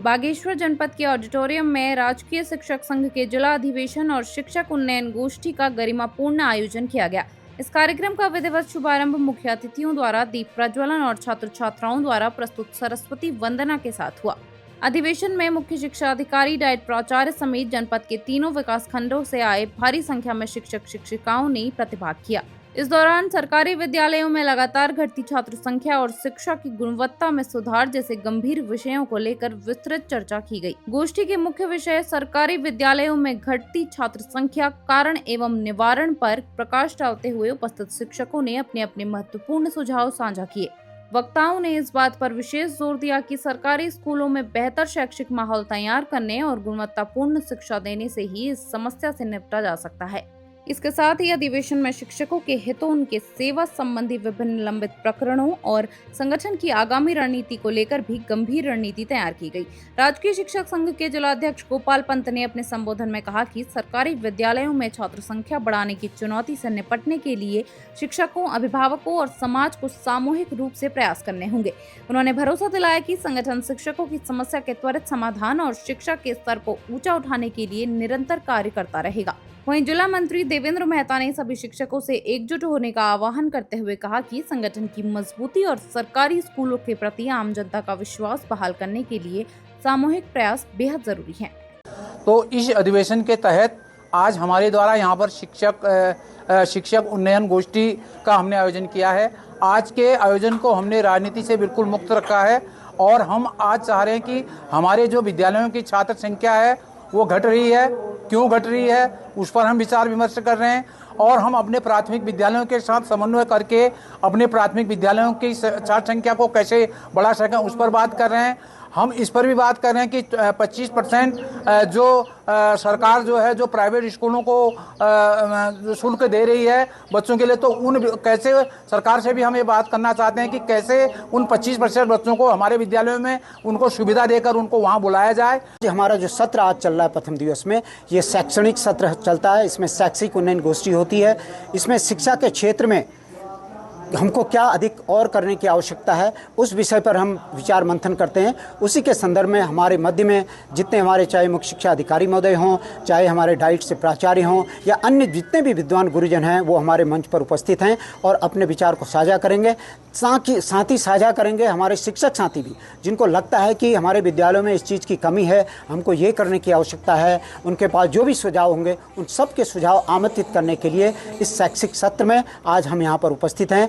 बागेश्वर जनपद के ऑडिटोरियम में राजकीय शिक्षक संघ के जिला अधिवेशन और शिक्षक उन्नयन गोष्ठी का गरिमापूर्ण आयोजन किया गया। इस कार्यक्रम का विधिवत शुभारंभ मुख्य अतिथियों द्वारा दीप प्रज्वलन और छात्र छात्राओं द्वारा प्रस्तुत सरस्वती वंदना के साथ हुआ। अधिवेशन में मुख्य शिक्षा अधिकारी, डाइट प्राचार्य समेत जनपद के तीनों विकास खंडों से आए भारी संख्या में शिक्षक शिक्षिकाओं ने प्रतिभाग किया। इस दौरान सरकारी विद्यालयों में लगातार घटती छात्र संख्या और शिक्षा की गुणवत्ता में सुधार जैसे गंभीर विषयों को लेकर विस्तृत चर्चा की गई। गोष्ठी के मुख्य विषय सरकारी विद्यालयों में घटती छात्र संख्या, कारण एवं निवारण पर प्रकाश डालते हुए उपस्थित शिक्षकों ने अपने अपने महत्वपूर्ण सुझाव साझा किए। वक्ताओं ने इस बात पर विशेष जोर दिया कि सरकारी स्कूलों में बेहतर शैक्षिक माहौल तैयार करने और गुणवत्तापूर्ण शिक्षा देने से ही इस समस्या से निपटा जा सकता है। इसके साथ ही अधिवेशन में शिक्षकों के हितों, उनके सेवा संबंधी विभिन्न लंबित प्रकरणों और संगठन की आगामी रणनीति को लेकर भी गंभीर रणनीति तैयार की गई। राजकीय शिक्षक संघ के जिलाध्यक्ष गोपाल पंत ने अपने संबोधन में कहा कि सरकारी विद्यालयों में छात्र संख्या बढ़ाने की चुनौती से निपटने के लिए शिक्षकों, अभिभावकों और समाज को सामूहिक रूप से प्रयास करने होंगे। उन्होंने भरोसा दिलाया कि संगठन शिक्षकों की समस्या के त्वरित समाधान और शिक्षा के स्तर को ऊंचा उठाने के लिए निरंतर कार्य करता रहेगा। वहीं जिला मंत्री देवेंद्र मेहता ने सभी शिक्षकों से एकजुट होने का आह्वान करते हुए कहा कि संगठन की मजबूती और सरकारी स्कूलों के प्रति आम जनता का विश्वास बहाल करने के लिए सामूहिक प्रयास बेहद जरूरी हैं। तो इस अधिवेशन के तहत आज हमारे द्वारा यहाँ पर शिक्षक उन्नयन गोष्ठी का हमने आयोजन किया है। आज के आयोजन को हमने राजनीति से बिल्कुल मुक्त रखा है और हम आज चाह रहे हैं कि हमारे जो विद्यालयों की छात्र संख्या है वो घट रही है, क्यों घट रही है उस पर हम विचार विमर्श कर रहे हैं और हम अपने प्राथमिक विद्यालयों के साथ समन्वय करके अपने प्राथमिक विद्यालयों की छात्र संख्या को कैसे बढ़ा सकें उस पर बात कर रहे हैं। हम इस पर भी बात कर रहे हैं कि 25% जो सरकार जो है जो प्राइवेट स्कूलों को शुल्क दे रही है बच्चों के लिए, तो उन कैसे सरकार से भी हम ये बात करना चाहते हैं कि कैसे उन 25% बच्चों को हमारे विद्यालयों में उनको सुविधा देकर उनको वहाँ बुलाया जाए। हमारा जो सत्र आज चल रहा है प्रथम दिवस में, ये शैक्षणिक सत्र चलता है। इसमें शैक्षिक उन्नयन गोष्ठी होती है। इसमें शिक्षा के क्षेत्र में हमको क्या अधिक और करने की आवश्यकता है उस विषय पर हम विचार मंथन करते हैं। उसी के संदर्भ में हमारे मध्य में जितने हमारे चाहे मुख्य शिक्षा अधिकारी महोदय हों, चाहे हमारे डाइट से प्राचार्य हों या अन्य जितने भी विद्वान गुरुजन हैं वो हमारे मंच पर उपस्थित हैं और अपने विचार को साझा करेंगे। साथ ही साझा करेंगे हमारे शिक्षक साथी भी, जिनको लगता है कि हमारे विद्यालयों में इस चीज़ की कमी है, हमको ये करने की आवश्यकता है। उनके पास जो भी सुझाव होंगे उन सब के सुझाव आमंत्रित करने के लिए इस शैक्षिक सत्र में आज हम यहाँ पर उपस्थित हैं।